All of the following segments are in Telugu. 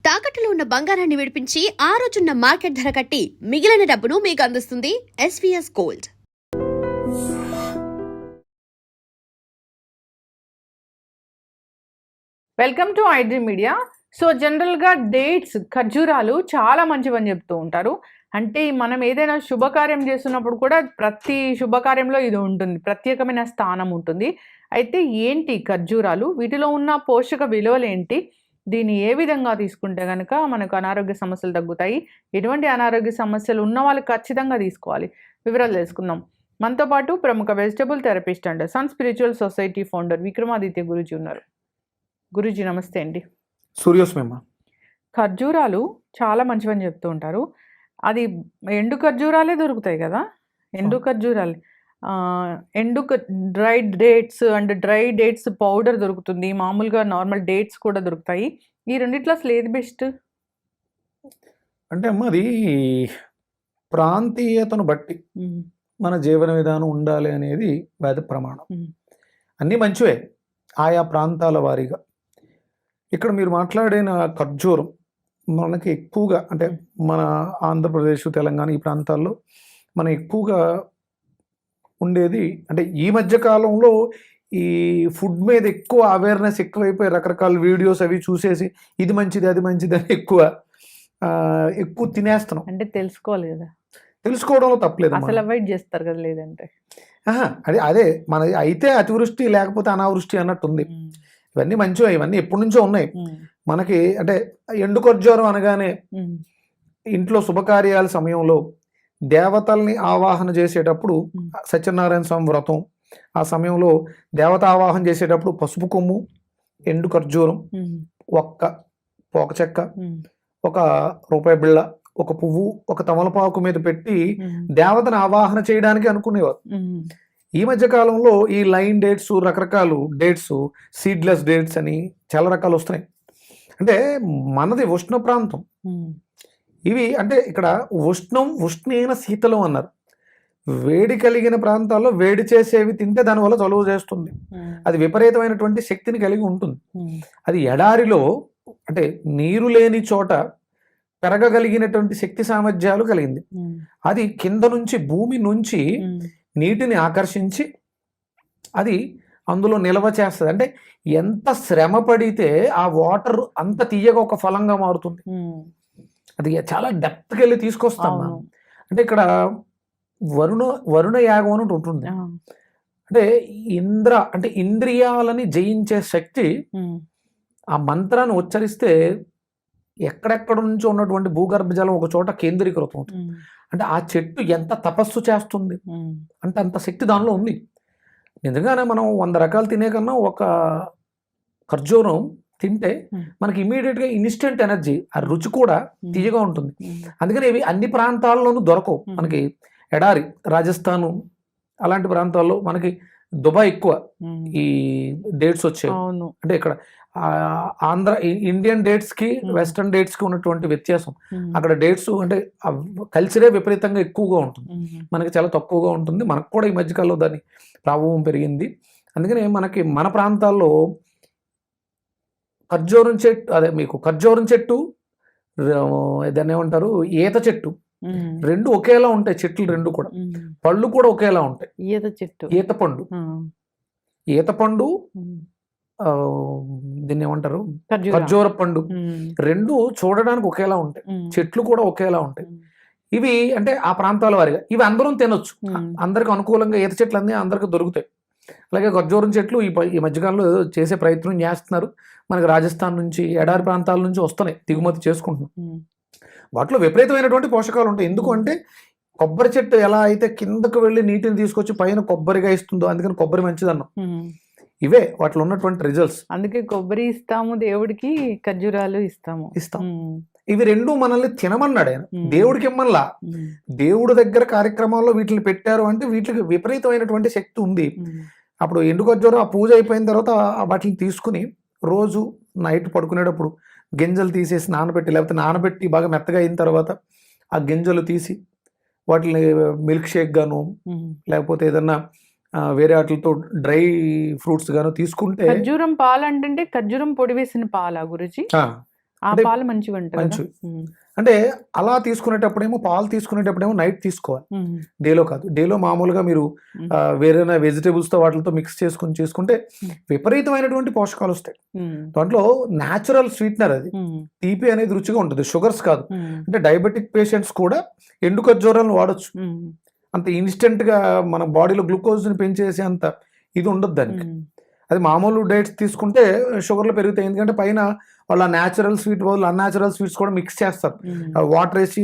తాకట్టులో ఉన్న బంగారాన్ని విడిపించి ఆ రోజున్న మార్కెట్ ధర కట్టి మిగిలిన డబ్బును మీకు అందిస్తుంది SVS gold. Welcome to iDream media. So జనరల్గా డేట్స్, ఖర్జూరాలు చాలా మంచివని చెప్తూ ఉంటారు. అంటే మనం ఏదైనా శుభకార్యం చేస్తున్నప్పుడు కూడా ప్రతి శుభకార్యంలో ఇది ఉంటుంది, ప్రత్యేకమైన స్థానం ఉంటుంది. అయితే ఏంటి ఖర్జూరాలు, వీటిలో ఉన్న పోషక విలువలు ఏంటి, దీన్ని ఏ విధంగా తీసుకుంటే కనుక మనకు అనారోగ్య సమస్యలు తగ్గుతాయి, ఎటువంటి అనారోగ్య సమస్యలు ఉన్న వాళ్ళు ఖచ్చితంగా తీసుకోవాలి, వివరాలు తెలుసుకుందాం. మనతో పాటు ప్రముఖ vegetable therapist and sun spiritual society founder Vikramaditya Guruji ఉన్నారు. గురూజీ నమస్తే అండి. సూర్యోస్మేమ. ఖర్జూరాలు చాలా మంచివని చెప్తూ ఉంటారు. అది ఎండు ఖర్జూరాలే దొరుకుతాయి కదా, ఎండు ఖర్జూరాలు, dried dates and dry dates powder దొరుకుతుంది, మామూలుగా నార్మల్ డేట్స్ కూడా దొరుకుతాయి. ఈ రెండిట్లో అసలు ఏది బెస్ట్? అంటే అమ్మ అది ప్రాంతీయతను బట్టి మన జీవన విధానం ఉండాలి అనేది వేద ప్రమాణం. అన్నీ మంచివే ఆయా ప్రాంతాల వారీగా. ఇక్కడ మీరు మాట్లాడిన ఖర్జూరం మనకి ఎక్కువగా అంటే మన ఆంధ్రప్రదేశ్, తెలంగాణ ఈ ప్రాంతాల్లో మనం ఎక్కువగా ఉండేది. అంటే ఈ మధ్య కాలంలో ఈ ఫుడ్ మీద ఎక్కువ అవేర్నెస్ ఎక్కువైపోయి రకరకాల వీడియోస్ అవి చూసేసి ఇది మంచిది అది మంచిది అని ఎక్కువ తినేస్తున్నాం. అంటే తెలుసుకోవాలి కదా, తెలుసుకోవడంలో తప్పలేదు, అసలు అవాయిడ్ చేస్తారు కదా. లేదంటే అదే మన అయితే అతివృష్టి లేకపోతే అనావృష్టి అన్నట్టుంది. ఇవన్నీ మంచివే, ఇవన్నీ ఎప్పటి నుంచో ఉన్నాయి మనకి. అంటే ఎండు ఖర్జూరం అనగానే ఇంట్లో శుభకార్యాల సమయంలో దేవతల్ని ఆవాహన చేసేటప్పుడు సత్యనారాయణ స్వామి వ్రతం ఆ సమయంలో దేవత ఆవాహన చేసేటప్పుడు పసుపు కొమ్ము, ఎండు ఖర్జూరం, ఒక్క పోక చెక్క, ఒక రూపాయి బిళ్ళ, ఒక పువ్వు, ఒక తమలపాకు మీద పెట్టి దేవతను ఆవాహన చేయడానికి అనుకునేవారు. ఈ మధ్య కాలంలో ఈ లైన్ డేట్స్, రకరకాల డేట్స్, సీడ్లెస్ డేట్స్ అని చాలా రకాలు వస్తున్నాయి. అంటే మనది ఉష్ణ ప్రాంతం ఇవి. అంటే ఇక్కడ ఉష్ణం, ఉష్ణీన శీతలం అన్నారు. వేడి కలిగిన ప్రాంతాల్లో వేడి చేసేవి తింటే దానివల్ల చలువ చేస్తుంది, అది విపరీతమైనటువంటి శక్తిని కలిగి ఉంటుంది. అది ఎడారిలో అంటే నీరు లేని చోట పెరగగలిగినటువంటి శక్తి సామర్థ్యాలు కలిగింది. అది కింద నుంచి భూమి నుంచి నీటిని ఆకర్షించి అది అందులో నిల్వ చేస్తుంది. అంటే ఎంత శ్రమ పడితే ఆ వాటర్ అంత తీయగా ఒక ఫలంగా మారుతుంది. అది చాలా డెప్త్కి వెళ్ళి తీసుకొస్తాం. అంటే ఇక్కడ వరుణ యాగం అని ఉంటుంది. అంటే అంటే ఇంద్రియాలని జయించే శక్తి ఆ మంత్రాన్ని ఉచ్చరిస్తే ఎక్కడెక్కడ నుంచో ఉన్నటువంటి భూగర్భ జలం ఒక చోట కేంద్రీకృతం అవుతుంది. అంటే ఆ చెట్టు ఎంత తపస్సు చేస్తుంది అంటే అంత శక్తి దానిలో ఉంది. నిజంగానే మనం 100 రకాలు తినే కన్నా ఒక ఖర్జూరం తింటే మనకి ఇమీడియట్గా ఇన్స్టెంట్ ఎనర్జీ, ఆ రుచి కూడా తీయగా ఉంటుంది. అందుకని ఇవి అన్ని ప్రాంతాల్లోనూ దొరకవు మనకి. ఎడారి రాజస్థాను అలాంటి ప్రాంతాల్లో మనకి దుబాయ్ ఎక్కువ ఈ డేట్స్ వచ్చాయి. అంటే ఇక్కడ ఆంధ్ర ఇండియన్ డేట్స్ కి వెస్టర్న్ డేట్స్ కి ఉన్నటువంటి వ్యత్యాసం, అక్కడ డేట్స్ అంటే కల్చరే విపరీతంగా ఎక్కువగా ఉంటుంది, మనకి చాలా తక్కువగా ఉంటుంది. మనకు కూడా ఈ మధ్యకాలంలో దాని ప్రభావం పెరిగింది. అందుకని మనకి మన ప్రాంతాల్లో ఖర్జూరం చెట్టు, అదే మీకు ఖర్జూరం చెట్టు, దాన్ని ఏమంటారు ఈత చెట్టు, రెండు ఒకేలా ఉంటాయి చెట్లు రెండు కూడా. పళ్ళు కూడా ఒకేలా ఉంటాయి. ఈత పండు, ఈత పండు, దీన్ని ఏమంటారు ఖర్జూర పండు, రెండు చూడడానికి ఒకేలా ఉంటాయి, చెట్లు కూడా ఒకేలా ఉంటాయి. ఇవి అంటే ఆ ప్రాంతాల వారిగా ఇవి అందరం తినొచ్చు, అందరికి అనుకూలంగా ఈత చెట్లు అన్నీ అందరికి దొరుకుతాయి. అలాగే ఖర్జూరం చెట్లు ఈ మధ్యకాలంలో చేసే ప్రయత్నం చేస్తున్నారు. మనకి రాజస్థాన్ నుంచి ఎడారి ప్రాంతాల నుంచి వస్తున్నాయి, దిగుమతి చేసుకుంటున్నాం. వాటిలో విపరీతమైనటువంటి పోషకాలు ఉంటాయి. ఎందుకు అంటే కొబ్బరి చెట్టు ఎలా అయితే కిందకు వెళ్ళి నీటిని తీసుకొచ్చి పైన కొబ్బరిగా ఇస్తుందో, అందుకని కొబ్బరి మంచిదన్నాం. ఇవే వాటిలో ఉన్నటువంటి రిజల్ట్స్. అందుకే కొబ్బరి ఇస్తాము దేవుడికి, ఖర్జూరాలు ఇస్తాం. ఇవి రెండు మనల్ని తినమన్నాడు ఆయన, దేవుడికి ఇమ్మల్లా. దేవుడి దగ్గర కార్యక్రమాల్లో వీటిని పెట్టారు అంటే వీటికి విపరీతమైనటువంటి శక్తి ఉంది. అప్పుడు ఎండు ఖర్జూరం ఆ పూజ అయిపోయిన తర్వాత వాటిని తీసుకుని రోజు నైట్ పడుకునేటప్పుడు గింజలు తీసేసి నానబెట్టి, లేకపోతే నానబెట్టి బాగా మెత్తగా అయిన తర్వాత ఆ గింజలు తీసి వాటిని మిల్క్ షేక్ గాను లేకపోతే ఏదన్నా వేరే వాటితో డ్రై ఫ్రూట్స్ గాను తీసుకుంటే. ఖర్జూరం పాలు అంటే ఖర్జూరం పొడి వేసిన పాలా గురుజీ? ఆ అంటే పాలు మంచిగా ఉంటాయి కదా? మంచివి. అంటే అలా తీసుకునేటప్పుడేమో పాలు తీసుకునేటప్పుడేమో నైట్ తీసుకోవాలి, డేలో కాదు. డేలో మామూలుగా మీరు వేరే వెజిటేబుల్స్తో వాటితో మిక్స్ చేసుకుంటే విపరీతమైనటువంటి పోషకాలు వస్తాయి. దాంట్లో న్యాచురల్ స్వీట్నర్, అది తీపి అనేది రుచిగా ఉంటుంది, షుగర్స్ కాదు. అంటే డయాబెటిక్ పేషెంట్స్ కూడా ఎండు ఖర్జూరాలను వాడచ్చు. అంత ఇన్స్టెంట్గా మన బాడీలో గ్లూకోజ్ని పెంచేసి అంత ఇది ఉండదు దానికి. అది మామూలు డైట్స్ తీసుకుంటే షుగర్లు పెరుగుతాయి, ఎందుకంటే పైన వాళ్ళ న్యాచురల్ స్వీట్ బదులు అన్యాచురల్ స్వీట్స్ కూడా మిక్స్ చేస్తారు, వాటర్ వేసి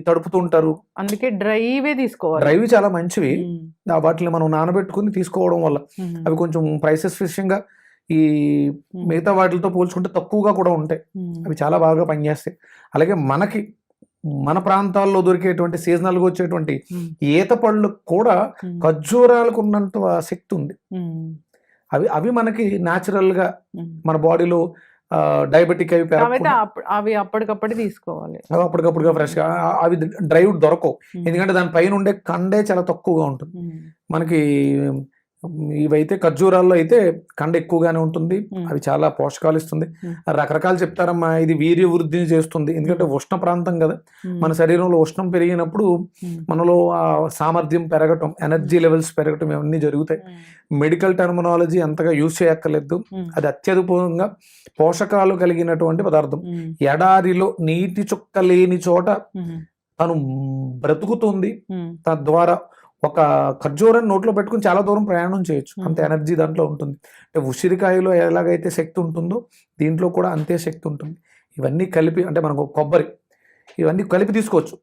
తడుపుతూ ఉంటారు. అందుకే డ్రైవే తీసుకోవాలి. డ్రైవి చాలా మంచివి, వాటిని మనం నానబెట్టుకుని తీసుకోవడం వల్ల అవి కొంచెం ప్రైసెస్ విషయంగా ఈ మిగతా వాటితో పోల్చుకుంటే తక్కువగా కూడా ఉంటాయి, అవి చాలా బాగా పనిచేస్తాయి. అలాగే మన ప్రాంతాల్లో దొరికేటువంటి సీజనల్గా వచ్చేటువంటి ఈత పళ్ళు కూడా ఖర్జూరాలకు ఉన్నంత శక్తి ఉంది. అవి మనకి న్యాచురల్గా మన బాడీలో డయాబెటిక్ అవి అప్పటికప్పుడు తీసుకోవాలి, అప్పటికప్పుడుగా ఫ్రెష్గా. అవి డ్రై దొరకవు, ఎందుకంటే దాని పైన ఉండే కండే చాలా తక్కువగా ఉంటుంది. మనకి ఇవైతే ఖర్జూరాల్లో అయితే కండ ఎక్కువగానే ఉంటుంది, అవి చాలా పోషకాలు ఇస్తుంది. రకరకాలు చెప్తారమ్మా, ఇది వీర్య వృద్ధిని చేస్తుంది, ఎందుకంటే ఉష్ణ ప్రాంతం కదా, మన శరీరంలో ఉష్ణం పెరిగినప్పుడు మనలో ఆ సామర్థ్యం పెరగటం, ఎనర్జీ లెవెల్స్ పెరగటం, ఇవన్నీ జరుగుతాయి. మెడికల్ టర్మినాలజీ అంతగా యూజ్ చేయక్కర్లేదు, అది అత్యధికంగా పోషకాలు కలిగినటువంటి పదార్థం. ఎడారిలో నీటి చుక్క లేని చోట తను బ్రతుకుతుంది, తద్వారా ఒక ఖర్జూరాన్ని నోట్లో పెట్టుకుని చాలా దూరం ప్రయాణం చేయొచ్చు, అంత ఎనర్జీ దాంట్లో ఉంటుంది. అంటే ఉసిరికాయలో ఎలాగైతే శక్తి ఉంటుందో దీంట్లో కూడా అంతే శక్తి ఉంటుంది. ఇవన్నీ కలిపి, అంటే మనకు కొబ్బరి, ఇవన్నీ కలిపి తీసుకోవచ్చు.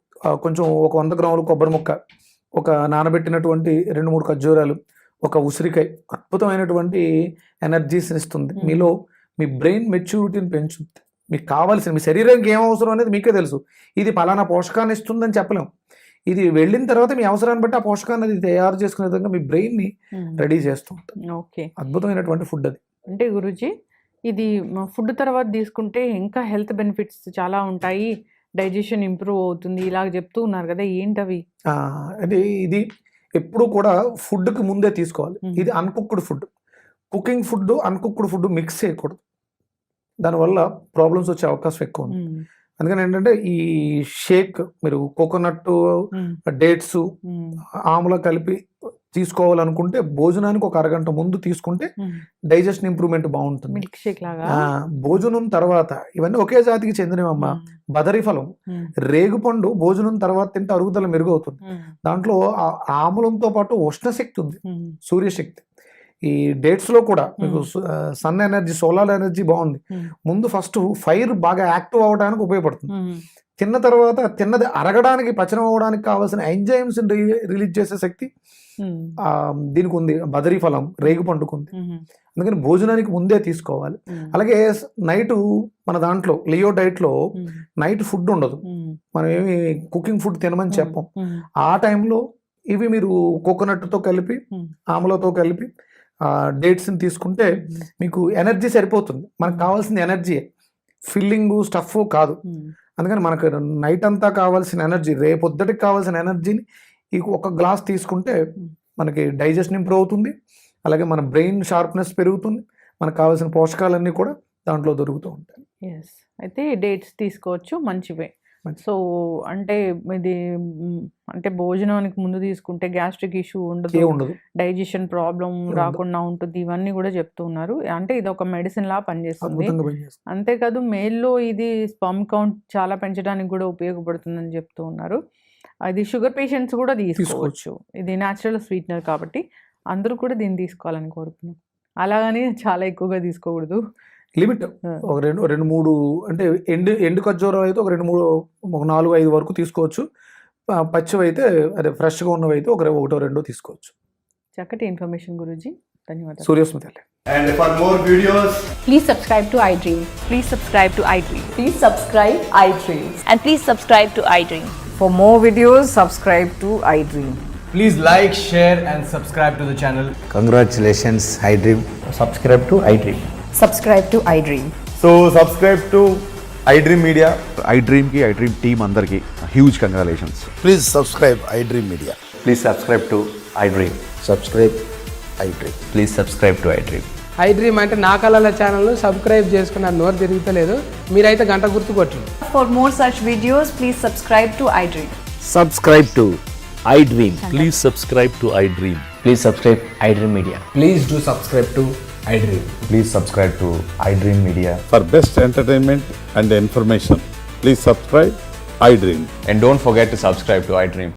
కొంచెం ఒక 100 గ్రాములు కొబ్బరి ముక్క, ఒక నానబెట్టినటువంటి 2-3 ఖర్జూరాలు, ఒక ఉసిరికాయ అద్భుతమైనటువంటి ఎనర్జీస్ని ఇస్తుంది. మీలో మీ బ్రెయిన్ మెచ్యూరిటీని పెంచుతుంది. మీకు కావాల్సిన మీ శరీరానికి ఏం అవసరం అనేది మీకే తెలుసు. ఇది పలానా పోషకాన్ని ఇస్తుందని చెప్పలేం, ఇది వెళ్ళిన తర్వాత మీ అవసరాన్ని బట్టి ఆ పోషకాన్ని అది తయారు చేసుకునే విధంగా మీ బ్రెయిన్ని రెడీ చేస్తూ ఉంటుంది. ఓకే, అద్భుతమైనటువంటి ఫుడ్ అది. అంటే గురూజీ, ఇది ఫుడ్ తర్వాత తీసుకుంటే ఇంకా హెల్త్ బెనిఫిట్స్ చాలా ఉంటాయి, డైజెషన్ ఇంప్రూవ్ అవుతుంది, ఇలాగ చెప్తూ ఉన్నారు కదా, ఏంటవి? అంటే ఇది ఎప్పుడు కూడా ఫుడ్కి ముందే తీసుకోవాలి. ఇది uncooked food, cooking food uncooked food mix చేయకూడదు, దానివల్ల ప్రాబ్లమ్స్ వచ్చే అవకాశం ఎక్కువ ఉంది. అందుకని ఏంటంటే ఈ షేక్ మీరు కోకోనట్, డేట్స్, ఆమ్ల కలిపి తీసుకోవాలనుకుంటే భోజనానికి ఒక అరగంట ముందు తీసుకుంటే డైజెషన్ ఇంప్రూవ్మెంట్ బాగుంటుంది. మిల్క్ షేక్ లాగా. భోజనం తర్వాత, ఇవన్నీ ఒకే జాతికి చెందినవమ్మా. బదరి ఫలం, రేగుపండు భోజనం తర్వాత తింటే అరుగుదల మెరుగవుతుంది. దాంట్లో ఆమ్లంతో పాటు ఉష్ణశక్తి ఉంది, సూర్యశక్తి. ఈ డేట్స్ లో కూడా మీకు సన్ ఎనర్జీ, సోలార్ ఎనర్జీ బాగుంది. ముందు ఫస్ట్ ఫైర్ బాగా యాక్టివ్ అవ్వడానికి ఉపయోగపడుతుంది. తిన్న తర్వాత తిన్నది అరగడానికి, పచనం అవ్వడానికి కావాల్సిన ఎంజైమ్స్ రిలీజ్ చేసే శక్తి దీనికి ఉంది, బదరీ ఫలం, రేగు పండుకుంది. అందుకని భోజనానికి ముందే తీసుకోవాలి. అలాగే నైట్ మన దాంట్లో లియో డైట్ లో నైట్ ఫుడ్ ఉండదు, మనం ఏమి కుకింగ్ ఫుడ్ తినమని చెప్పం. ఆ టైంలో ఇవి మీరు కోకోనట్తో కలిపి, ఆమ్లతో కలిపి డేట్స్ని తీసుకుంటే మీకు ఎనర్జీ సరిపోతుంది. మనకు కావాల్సిన ఎనర్జీ, ఫిల్లింగ్ స్టఫ్ కాదు. అందుకని మనకు నైట్ అంతా కావాల్సిన ఎనర్జీ, రేపొద్దుటికి కావాల్సిన ఎనర్జీని ఈ ఒక గ్లాస్ తీసుకుంటే మనకి డైజెషన్ ఇంప్రూవ్ అవుతుంది. అలాగే మన బ్రెయిన్ షార్ప్నెస్ పెరుగుతుంది, మనకు కావాల్సిన పోషకాలన్నీ కూడా దాంట్లో దొరుకుతూ ఉంటాయి. అయితే డేట్స్ తీసుకోవచ్చు, మంచివే. సో అంటే ఇది అంటే భోజనానికి ముందు తీసుకుంటే గ్యాస్ట్రిక్ ఇష్యూ ఉండదు, డైజెషన్ ప్రాబ్లం రాకుండా ఉంటుంది, ఇవన్నీ కూడా చెప్తూ ఉన్నారు. అంటే ఇది ఒక మెడిసిన్ లా పనిచేస్తుంది. అంతేకాదు మేల్లో ఇది స్పర్మ్ కౌంట్ చాలా పెంచడానికి కూడా ఉపయోగపడుతుందని చెప్తూ ఉన్నారు. అది షుగర్ పేషెంట్స్ కూడా తీసుకోవచ్చు, ఇది న్యాచురల్ స్వీట్నర్ కాబట్టి అందరూ కూడా దీన్ని తీసుకోవాలని కోరుతున్నాం. అలాగని చాలా ఎక్కువగా తీసుకోకూడదు, లిమిట్. ఒక 2-3 అంటే ఎండు ఖర్జూరం అయితే ఒక 4-5 వరకు తీసుకోవచ్చు. పచ్చివి అయితే, అదే ఫ్రెష్గా ఉన్నవి అయితే 1-2 తీసుకోవచ్చు. చక్కటి ఇన్ఫర్మేషన్ గురూజీ, ధన్యవాదాలు. Suryasmita. And for more videos, please subscribe to iDream. Please subscribe to iDream. Please subscribe iDream. And please subscribe to iDream. For more videos, subscribe to iDream. please like, share and subscribe to the channel. Congratulations, iDream. Subscribe to iDream. Subscribe to iDream. So subscribe to iDream Media. iDream team andarki huge congratulations. Please subscribe iDream Media. Please subscribe to iDream. Subscribe iDream. Please subscribe to iDream. I dream అంటే నా కళల ఛానల్ను సబ్స్క్రైబ్ చేసుకున్న నోరు తిరుగుతలేదు. మీరైతే గంట గుర్తు కొట్టండి. For more such videos, please subscribe to iDream. Subscribe to iDream. Please subscribe to iDream. Please subscribe iDream Media. Please do subscribe to iDream. Please subscribe to iDream Media. For best entertainment and information, please subscribe iDream. And don't forget to subscribe to iDream.